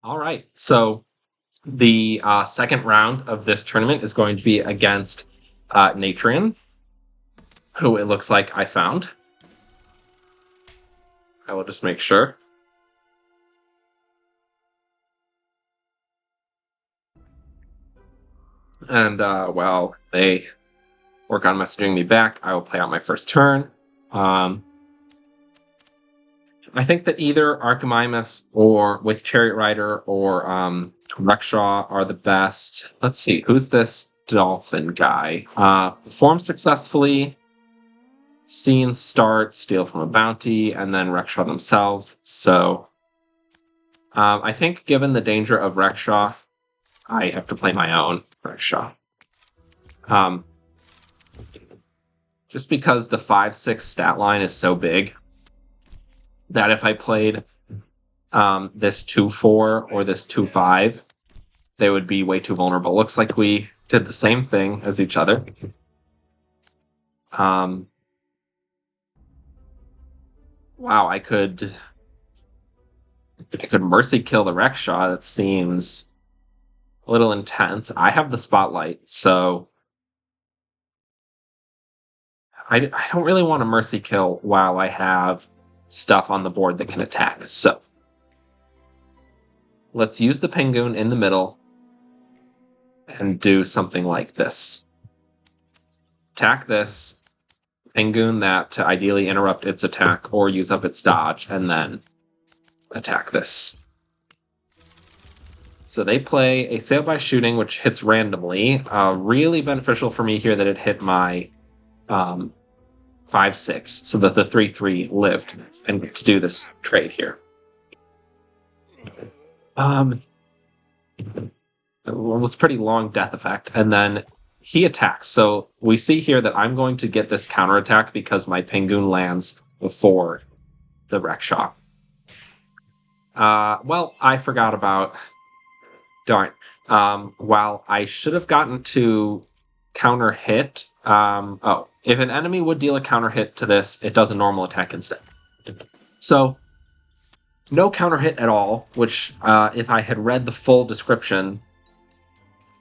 All right. So the second round of this tournament is going to be against Natrian, who it looks like I found. I will just make sure. And while they work on messaging me back, I will play out my first turn. I think that either Archimimus or with Chariot Rider or Rexhaw are the best. Let's see, who's this dolphin guy? Perform successfully, scenes start, steal from a bounty, and then Rexhaw themselves. So I think given the danger of Rexhaw, I have to play my own Rexhaw. Just because the 5/6 stat line is so big that if I played this 2/4 or this 2/5, they would be way too vulnerable. Looks like we did the same thing as each other. Wow, I could mercy kill the Rexhaw. That seems a little intense. I have the spotlight, so I don't really want to mercy kill while I have stuff on the board that can attack. So let's use the Penguin in the middle and do something like this. Attack this Penguin that to ideally interrupt its attack or use up its dodge, and then attack this. So they play a Sail by Shooting, which hits randomly. Really beneficial for me here that it hit my 5/6, so that the 3/3 lived, and to do this trade here. It was a pretty long death effect, and then he attacks. So we see here that I'm going to get this counterattack because my Penguin lands before the Rexhaw. Well, I forgot about... Darn. While I should have gotten to counter hit... if an enemy would deal a counter hit to this, it does a normal attack instead. So, no counter hit at all, which if I had read the full description,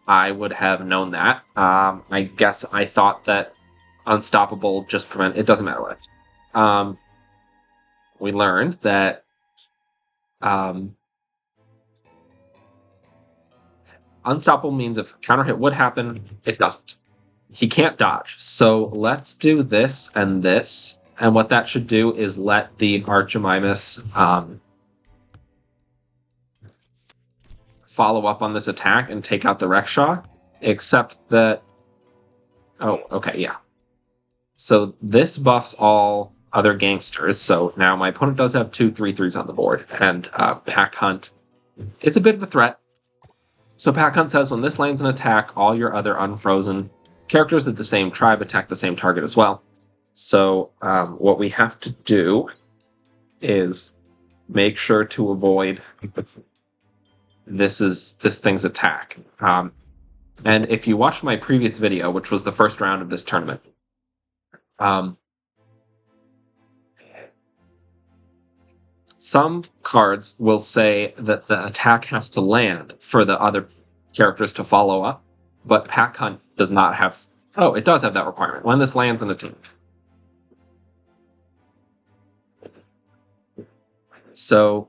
I would have known that. I guess I thought that Unstoppable just prevent... It doesn't matter what. We learned that Unstoppable means if counter hit would happen, it doesn't. He can't dodge. So let's do this and this. And what that should do is let the Archimimus follow up on this attack and take out the Rexhaw. Except that... Oh, okay, yeah. So this buffs all other gangsters. So now my opponent does have 2 3/3s on the board. And Pack Hunt is a bit of a threat. So Pack Hunt says when this lands an attack, all your other unfrozen characters of the same tribe attack the same target as well. So what we have to do is make sure to avoid this thing's attack. And if you watched my previous video, which was the first round of this tournament, some cards will say that the attack has to land for the other characters to follow up, but Pack Hunt does not have... Oh, it does have that requirement. When this lands an attack. So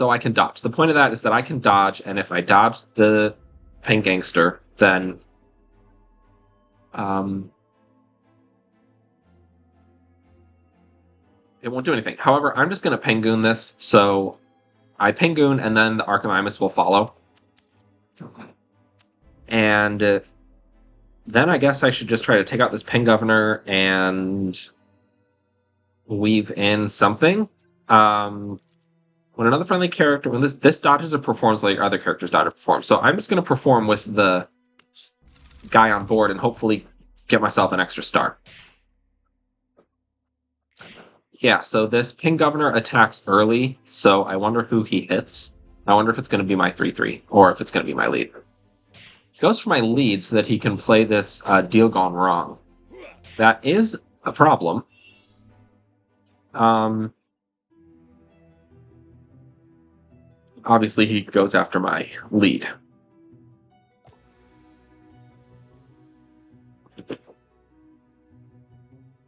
I can dodge. The point of that is that I can dodge, and if I dodge the Pen Gangster, then it won't do anything. However, I'm just going to Penguin this, so I Penguin, and then the Archimimus will follow. And then I guess I should just try to take out this Pen Governor and weave in something. When another friendly character... When this dodges or performs like other characters dodge or perform. So I'm just going to perform with the guy on board and hopefully get myself an extra star. Yeah, so this Pen Governor attacks early, so I wonder who he hits. I wonder if it's going to be my 3/3, or if it's going to be my lead. He goes for my lead so that he can play this Deal Gone Wrong. That is a problem. obviously he goes after my lead.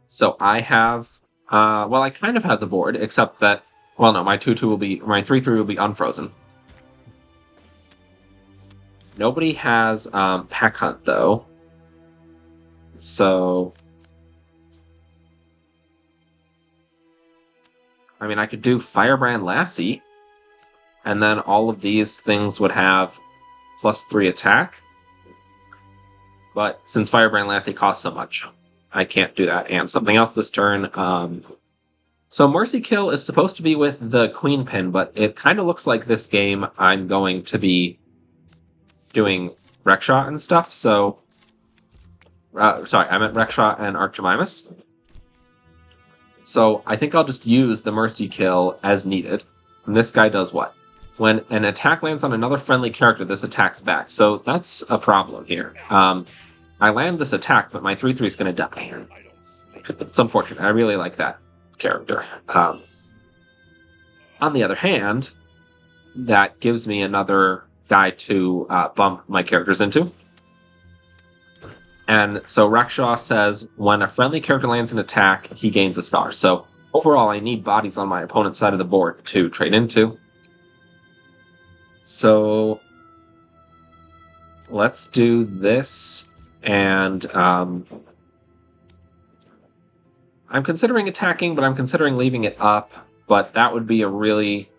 So I have, well, I kind of have the board, except that, well, no, my 2-2 will be, my 3-3 will be unfrozen. Nobody has Pack Hunt, though. So, I mean, I could do Firebrand Lassie, and then all of these things would have +3 attack. But since Firebrand Lassie costs so much, I can't do that. And something else this turn. So Mercy Kill is supposed to be with the Queen Pin, but it kind of looks like this game I'm going to be doing Wreckshot and stuff. So, sorry, I meant Wreckshot and Archimimus. So I think I'll just use the Mercy Kill as needed. And this guy does what? When an attack lands on another friendly character, this attacks back. So that's a problem here. I land this attack, but my 3-3 is going to die. It's unfortunate. I really like that character. On the other hand, that gives me another guy to bump my characters into. And so Rakshaw says, when a friendly character lands an attack, he gains a star. So overall, I need bodies on my opponent's side of the board to trade into. So let's do this. And I'm considering attacking, but I'm considering leaving it up. But that would be a really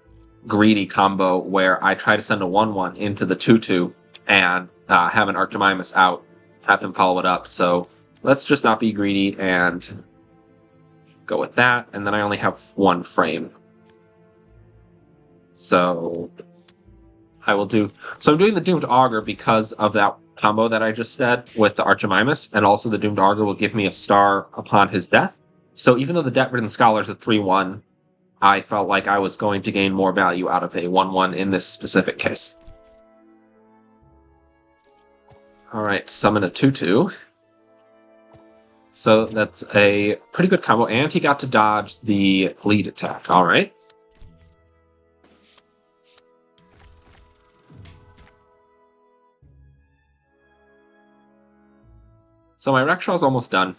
greedy combo where I try to send a 1-1 into the 2-2 and have an Archimimus out, have him follow it up. So let's just not be greedy and go with that. And then I only have 1 frame. So I will do... So I'm doing the Doomed Augur because of that combo that I just said with the Archimimus, and also the Doomed Augur will give me a star upon his death. So even though the Debt-Ridden Scholar's a 3-1, I felt like I was going to gain more value out of a 1-1 in this specific case. Alright, summon a 2-2. So that's a pretty good combo, and he got to dodge the lead attack. Alright. So my Rekshaw's almost done.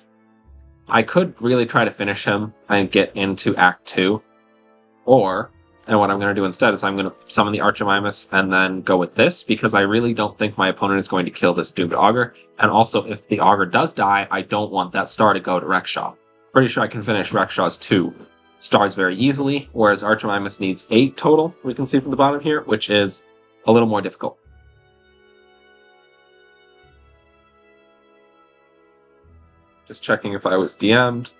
I could really try to finish him and get into Act 2. Or, and what I'm going to do instead is I'm going to summon the Archimimus and then go with this, because I really don't think my opponent is going to kill this Doomed Augur. And also, if the Augur does die, I don't want that star to go to Rekshaw. Pretty sure I can finish Rekshaw's 2 stars very easily, whereas Archimimus needs 8 total, we can see from the bottom here, which is a little more difficult. Just checking if I was DM'd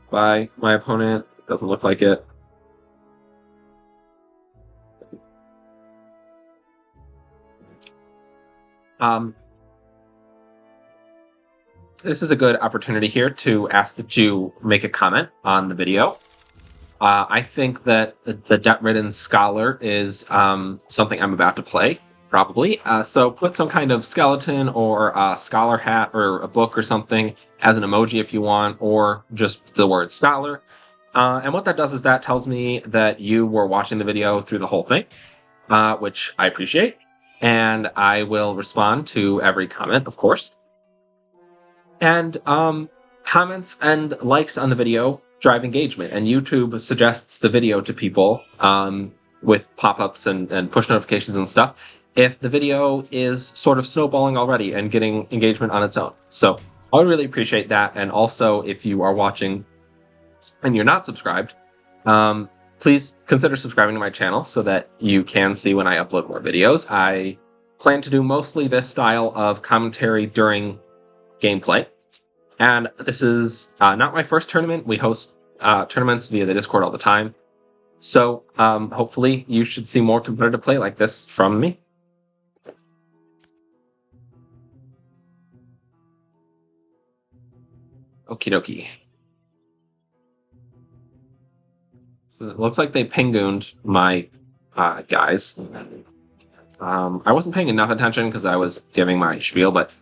by my opponent. Doesn't look like it. This is a good opportunity here to ask that you make a comment on the video. I think that the Debt-Ridden Scholar is something I'm about to play, probably. So put some kind of skeleton or a scholar hat or a book or something as an emoji if you want, or just the word scholar. And what that does is that tells me that you were watching the video through the whole thing, which I appreciate. And I will respond to every comment, of course. And comments and likes on the video drive engagement, and YouTube suggests the video to people with pop-ups and push notifications and stuff if the video is sort of snowballing already and getting engagement on its own. So I would really appreciate that. And also, if you are watching and you're not subscribed, please consider subscribing to my channel so that you can see when I upload more videos. I plan to do mostly this style of commentary during gameplay. And this is not my first tournament. We host tournaments via the Discord all the time. So hopefully you should see more competitive play like this from me. Okie dokie. So it looks like they pingooned my guys. I wasn't paying enough attention because I was giving my spiel, but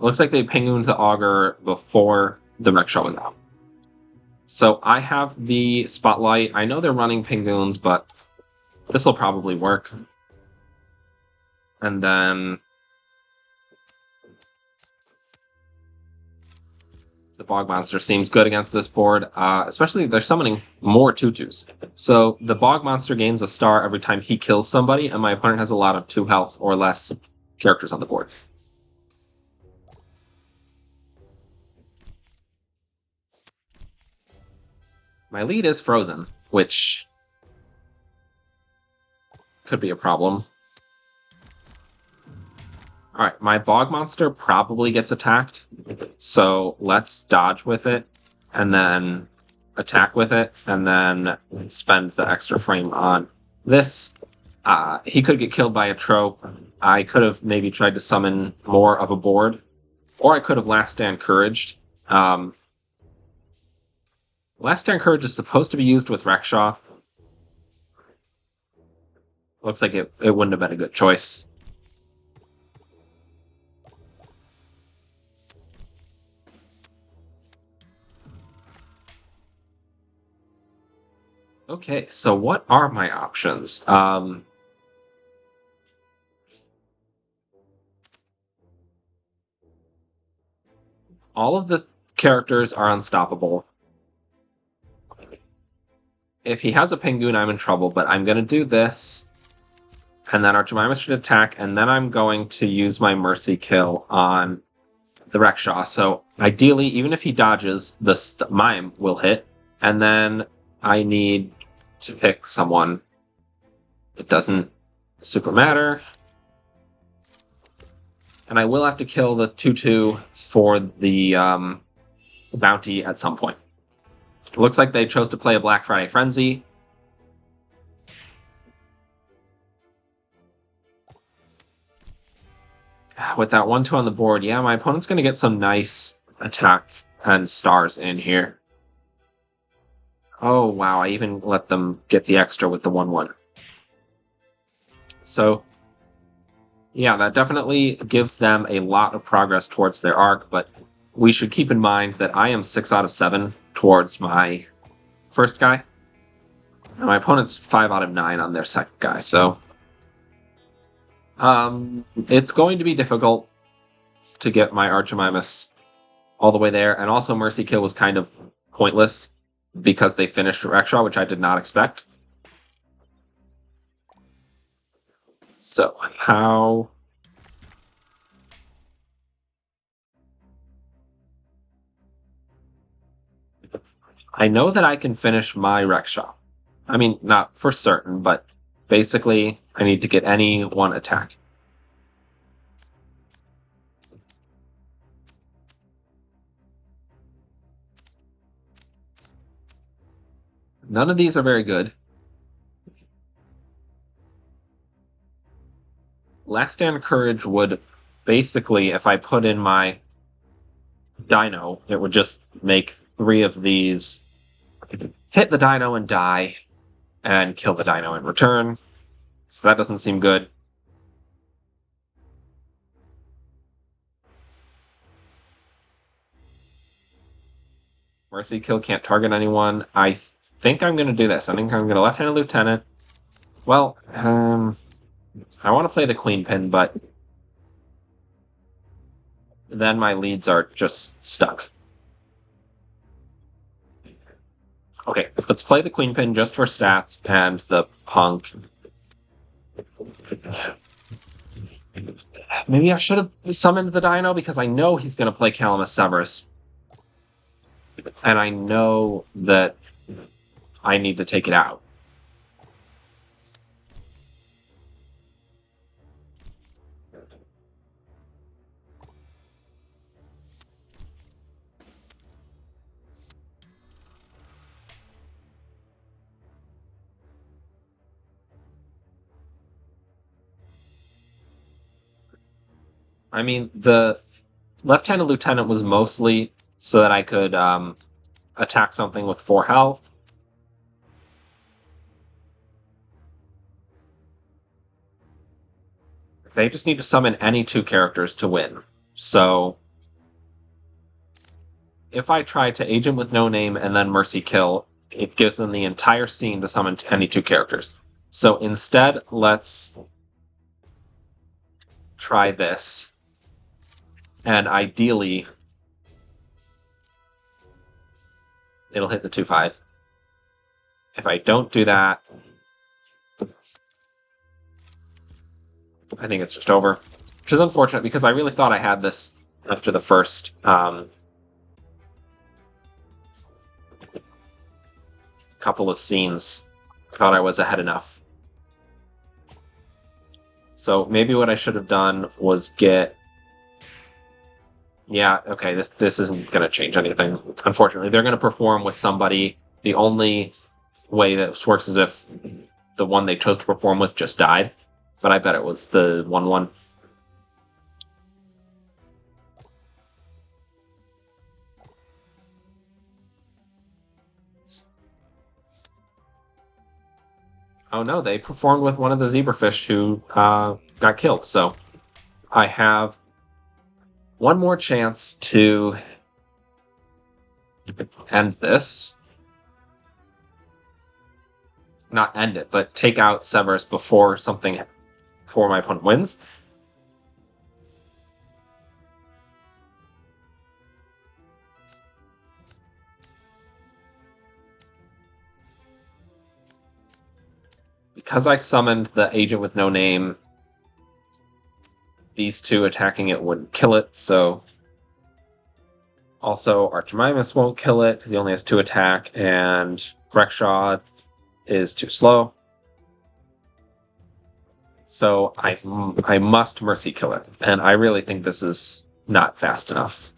looks like they pingooned the Augur before the Rekshaw was out. So I have the Spotlight. I know they're running pingoons, but this will probably work. And then the Bog Monster seems good against this board, especially they're summoning more tutus. So the Bog Monster gains a star every time he kills somebody, and my opponent has a lot of 2 health or less characters on the board. My lead is frozen, which could be a problem. Alright, my Bog Monster probably gets attacked, so let's dodge with it, and then attack with it, and then spend the extra frame on this. He could get killed by a trope. I could have maybe tried to summon more of a board, or I could have Last Stand Couraged. Last Stand Courage is supposed to be used with Rexhaw. Looks like it wouldn't have been a good choice. Okay, so what are my options? All of the characters are unstoppable. If he has a Penguin, I'm in trouble, but I'm going to do this, and then Archimimus should attack, and then I'm going to use my Mercy Kill on the Rexhaw. So ideally, even if he dodges, the Mime will hit, and then I need to pick someone. It doesn't super matter. And I will have to kill the 2/2 for the bounty at some point. It looks like they chose to play a Black Friday Frenzy. With that 1/2 on the board, yeah, my opponent's going to get some nice attack and stars in here. Oh, wow, I even let them get the extra with the 1/1. So, yeah, that definitely gives them a lot of progress towards their arc, but we should keep in mind that I am 6 out of 7 towards my first guy, and my opponent's 5 out of 9 on their second guy, so it's going to be difficult to get my Archimimus all the way there, and also Mercy Kill was kind of pointless because they finished Rexhaw, which I did not expect. So, how... I know that I can finish my Rexhaw. I mean, not for certain, but basically, I need to get any one attack. None of these are very good. Last Stand Courage would basically, if I put in my Dino, it would just make 3 of these hit the Dino and die, and kill the Dino in return. So that doesn't seem good. Mercy Kill can't target anyone. I think I'm going to do this. I think I'm going to Left-Handed Lieutenant. Well, I want to play the Queen Pin, but then my leads are just stuck. Okay, let's play the Queen Pin just for stats and the Punk. Maybe I should have summoned the Dino because I know he's going to play Calamus Severus. And I know that I need to take it out. I mean, the Left-Handed Lieutenant was mostly so that I could attack something with 4 health. They just need to summon any 2 characters to win. So, if I try to Agent with No Name and then Mercy Kill, it gives them the entire scene to summon any 2 characters. So instead, let's try this. And ideally, it'll hit the 2-5. If I don't do that, I think it's just over. Which is unfortunate because I really thought I had this after the first couple of scenes. Thought I was ahead enough. So maybe what I should have done was get... Yeah, okay, this isn't going to change anything. Unfortunately, they're going to perform with somebody. The only way that this works is if the one they chose to perform with just died. But I bet it was the 1-1. Oh no, they performed with one of the zebrafish who got killed. So I have one more chance to end this. Not end it, but take out Severus before my opponent wins. Because I summoned the agent with no name, these two attacking it wouldn't kill it, so... Also, Archimimus won't kill it, because he only has 2 attack, and Rexhaw is too slow. So I must Mercy kill it, and I really think this is not fast enough.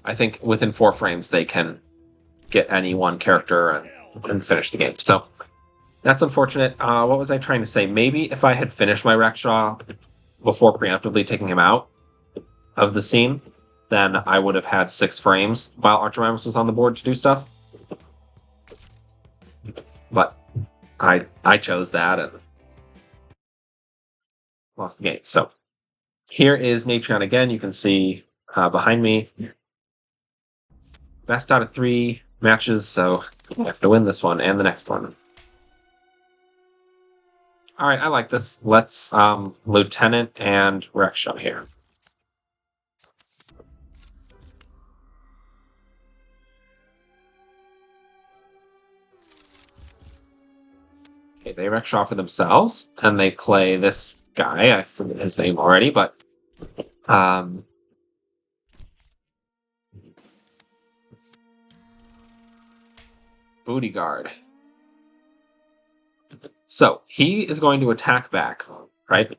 I think within 4 frames they can get any one character and finish the game. So that's unfortunate. What was I trying to say? Maybe if I had finished my Rexhaw before preemptively taking him out of the scene, then I would have had 6 frames while Archimimus was on the board to do stuff. But I chose that and lost the game. So here is Natreon again. You can see behind me. Best out of 3 matches, so I have to win this one and the next one. Alright, I like this. Let's Lieutenant and Rexhaw here. Okay, they Rexhaw for themselves, and they play this guy. I forget his name already, but Booty Guard. So, he is going to attack back, right?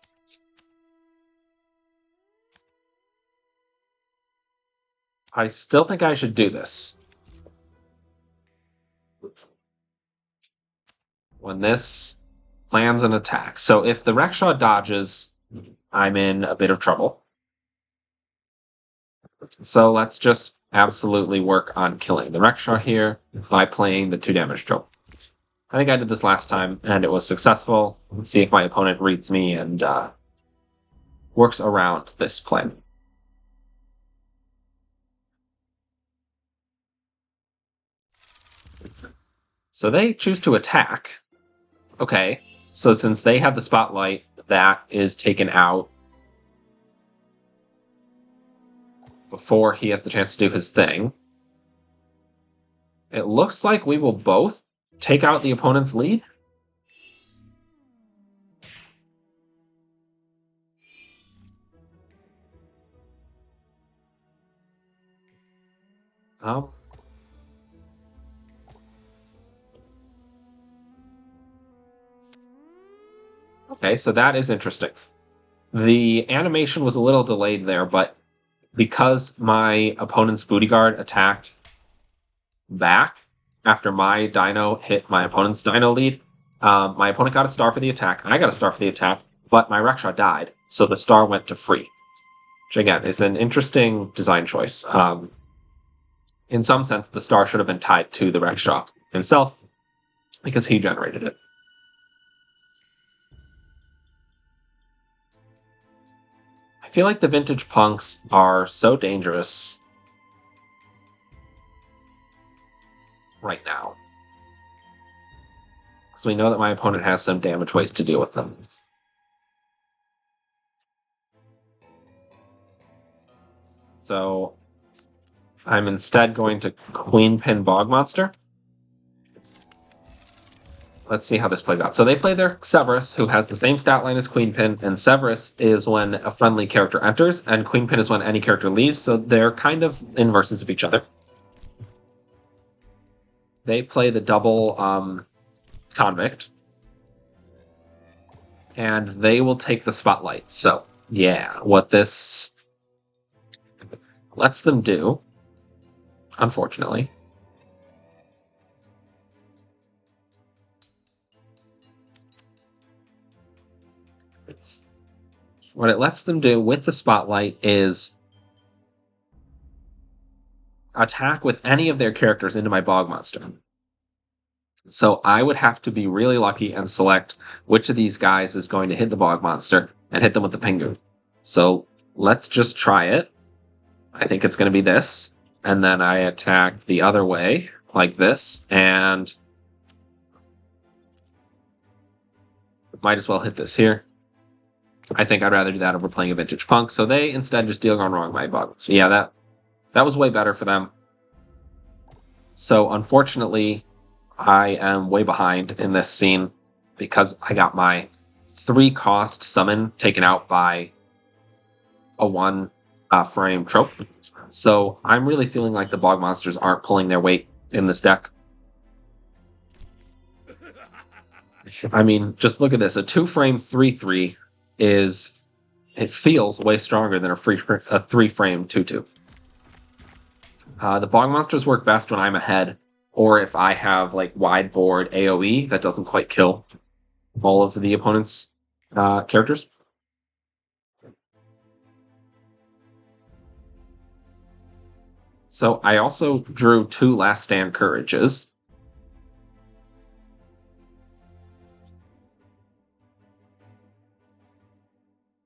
I still think I should do this. When this lands an attack. So if the Rexhaw dodges, I'm in a bit of trouble. So let's just absolutely work on killing the Rexhaw here by playing the 2 damage trope. I think I did this last time, and it was successful. Let's see if my opponent reads me and works around this plan. So they choose to attack. Okay, so since they have the spotlight, that is taken out before he has the chance to do his thing. It looks like we will both take out the opponent's lead. Okay, so that is interesting. The animation was a little delayed there, but because my opponent's Booty Guard attacked back after my Dino hit my opponent's Dino lead, my opponent got a star for the attack, I got a star for the attack, but my Rexhaw died, so the star went to free. Which, again, is an interesting design choice. In some sense, the star should have been tied to the Rexhaw himself, because he generated it. I feel like the vintage punks are so dangerous right now. because we know that my opponent has some damage ways to deal with them. So I'm instead going to Queen Pin Bog Monster. Let's see how this plays out. So they play their Severus, who has the same stat line as Queen Pin, and Severus is when a friendly character enters, and Queen Pin is when any character leaves, so they're kind of inverses of each other. They play the double Convict, and they will take the Spotlight. So, yeah, what this lets them do, unfortunately, what it lets them do with the Spotlight is attack with any of their characters into my Bog Monster. So I would have to be really lucky and select which of these guys is going to hit the Bog Monster and hit them with the Pingu. So let's just try it. I think it's going to be this. And then I attack the other way, like this, and might as well hit this here. I think I'd rather do that over playing a Vintage Punk. So they instead just deal gone wrong my Bog. So yeah, that was way better for them. So unfortunately, I am way behind in this scene because I got my 3-cost summon taken out by a 1-frame trope. So I'm really feeling like the Bog Monsters aren't pulling their weight in this deck. I mean, just look at this. A 2-frame 3/3 it feels way stronger than a 3-frame 2/2. The Bog Monsters work best when I'm ahead, or if I have like wide board AoE that doesn't quite kill all of the opponent's characters. So I also drew 2 Last Stand Courages.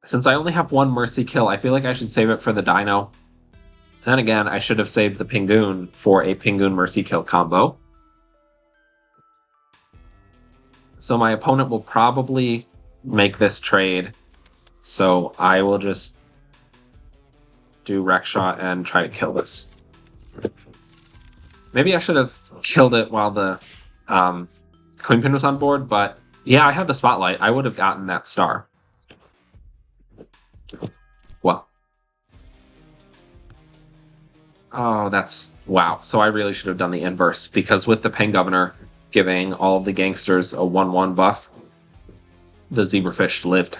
Since I only have 1 Mercy Kill, I feel like I should save it for the Dino. Then again, I should have saved the Pingoon for a Pingoon Mercy Kill combo. So my opponent will probably make this trade. So I will just do Wreck Shot and try to kill this. Maybe I should have killed it while the Queen Pin was on board, but yeah, I have the Spotlight. I would have gotten that star. Well. Oh, that's... wow. So I really should have done the inverse, because with the Pen Governor giving all of the gangsters a 1/1 buff, the Zebrafish lived.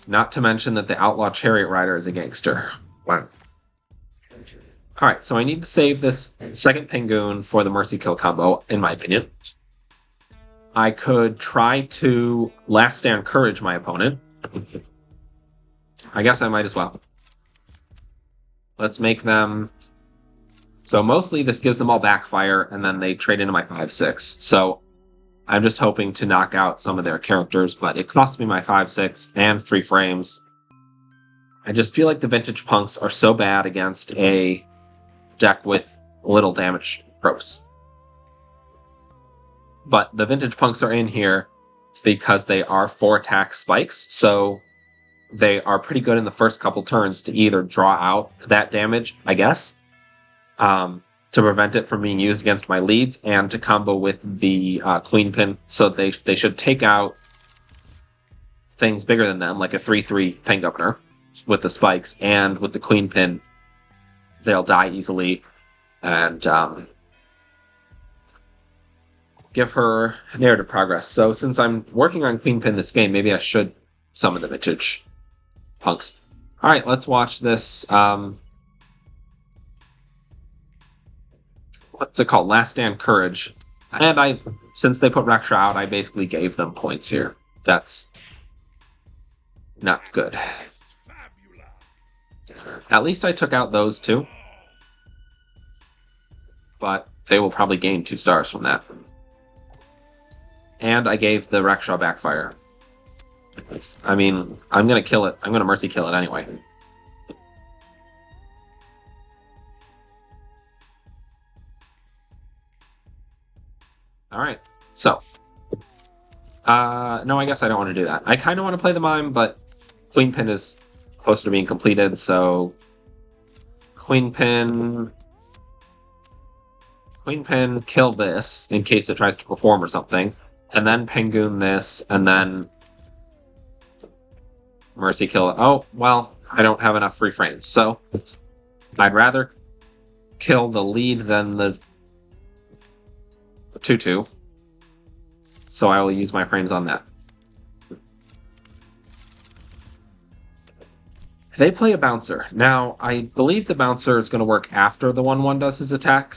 Not to mention that the Outlaw Chariot Rider is a gangster. Wow. Alright, so I need to save this second Pingoon for the Mercy Kill combo, in my opinion. I could try to Last Stand Courage my opponent. I guess I might as well. Let's make them... so mostly this gives them all backfire, and then they trade into my 5/6. So I'm just hoping to knock out some of their characters, but it costs me my 5/6 and 3 frames. I just feel like the Vintage Punks are so bad against a deck with little damage tropes. But the Vintage Punks are in here because they are 4-attack spikes, so they are pretty good in the first couple turns to either draw out that damage, I guess, to prevent it from being used against my leads, and to combo with the Queen Pin, so they should take out things bigger than them, like a 3/3 Pen Governor with the spikes, and with the Queen Pin, they'll die easily, and give her narrative progress. So since I'm working on Queen Pin this game, maybe I should summon the Vintage Punks. Alright, let's watch this, what's it called? Last Stand Courage. And since they put Rexha out, I basically gave them points here. That's not good. At least I took out those 2. But they will probably gain 2 stars from that. And I gave the Rexha backfire. I mean, I'm going to kill it. I'm going to Mercy Kill it anyway. Alright, so. No, I guess I don't want to do that. I kind of want to play the mime, but Queen Pin is closer to being completed, so... Queen Pin, kill this in case it tries to perform or something, and then Penguin this, and then Mercy kill it. Oh, well, I don't have enough free frames, so I'd rather kill the lead than the 2-2, so I will use my frames on that. They play a bouncer. Now, I believe the bouncer is going to work after the 1-1 does his attack.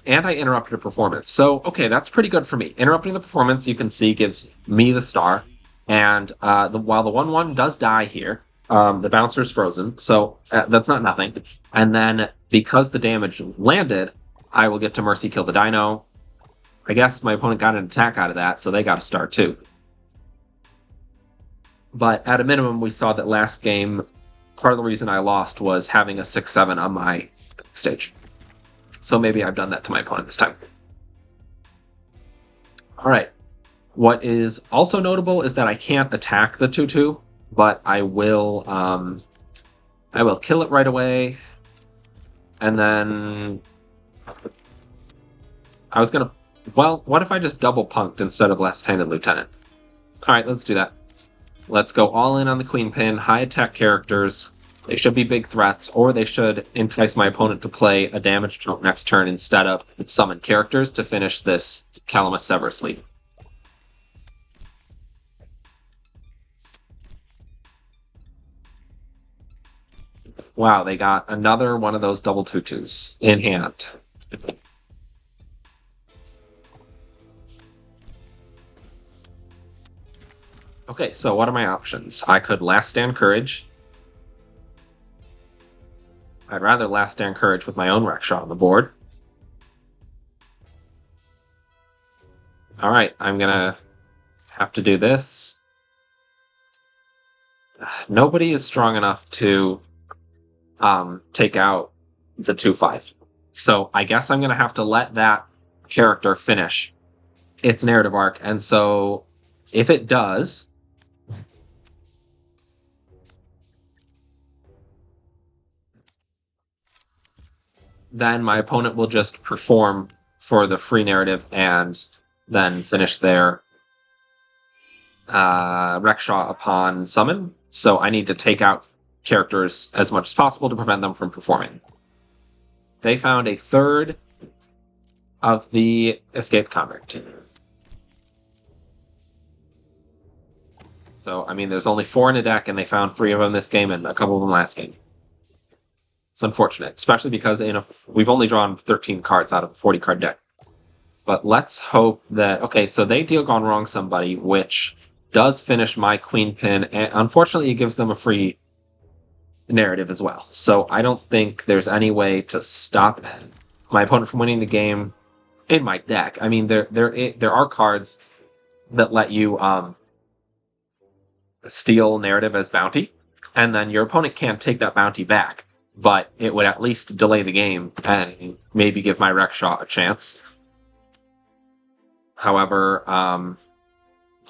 And I interrupted a performance. So, okay, that's pretty good for me. Interrupting the performance, you can see, gives me the star. And while the 1-1 does die here, the bouncer's frozen. So, that's not nothing. And then, because the damage landed, I will get to Mercy kill the dino. I guess my opponent got an attack out of that, so they got a star too. But at a minimum, we saw that last game, part of the reason I lost was having a 6-7 on my stage. So maybe I've done that to my opponent this time. Alright. What is also notable is that I can't attack the 2-2, but I will kill it right away. And then... I was gonna... Well, what if I just double punked instead of left-handed lieutenant? Alright, let's do that. Let's go all in on the Queen Pin, high attack characters. They should be big threats, or they should entice my opponent to play a damage trope next turn instead of summon characters to finish this Calamus Severus lead. Wow, they got another one of those double 2-2s in hand. Okay, so what are my options? I could Last Stand Courage. I'd rather Last Stand Courage with my own Rickshaw on the board. Alright, I'm gonna have to do this. Nobody is strong enough to take out the 2-5. So I guess I'm gonna have to let that character finish its narrative arc. And so if it does... then my opponent will just perform for the free narrative and then finish their Rickshaw upon summon. So I need to take out characters as much as possible to prevent them from performing. They found a third of the escaped convict. So, I mean, there's only 4 in a deck, and they found 3 of them this game and a couple of them last game. It's unfortunate, especially because we've only drawn 13 cards out of a 40-card deck. But let's hope that... Okay, so they deal Gone Wrong somebody, which does finish my Queen Pin, and unfortunately it gives them a free narrative as well. So I don't think there's any way to stop my opponent from winning the game in my deck. I mean, there are cards that let you steal narrative as bounty, and then your opponent can't take that bounty back. But it would at least delay the game and maybe give my Rickshaw a chance. However,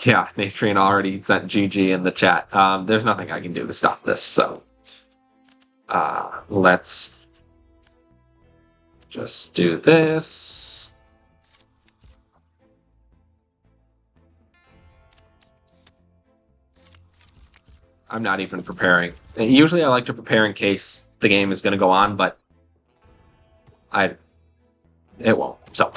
yeah, Natrian already sent GG in the chat. There's nothing I can do to stop this, so let's just do this. I'm not even preparing. Usually I like to prepare in case the game is going to go on, but it won't. So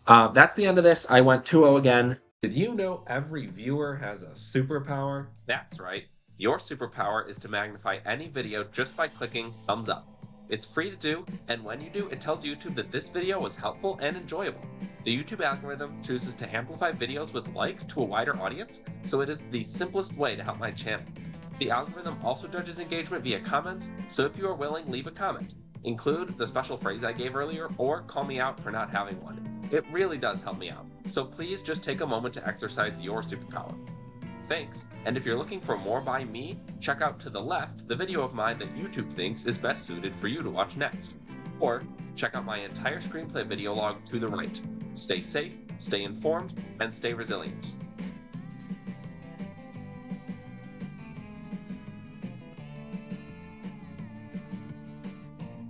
that's the end of this. I went 2-0 again. Did you know every viewer has a superpower? That's right. Your superpower is to magnify any video just by clicking thumbs up. It's free to do, and when you do, it tells YouTube that this video was helpful and enjoyable. The YouTube algorithm chooses to amplify videos with likes to a wider audience, so it is the simplest way to help my channel. The algorithm also judges engagement via comments, so if you are willing, leave a comment. Include the special phrase I gave earlier, or call me out for not having one. It really does help me out, so please just take a moment to exercise your superpower. Thanks, and if you're looking for more by me, check out to the left the video of mine that YouTube thinks is best suited for you to watch next. Or check out my entire screenplay video log to the right. Stay safe, stay informed, and stay resilient.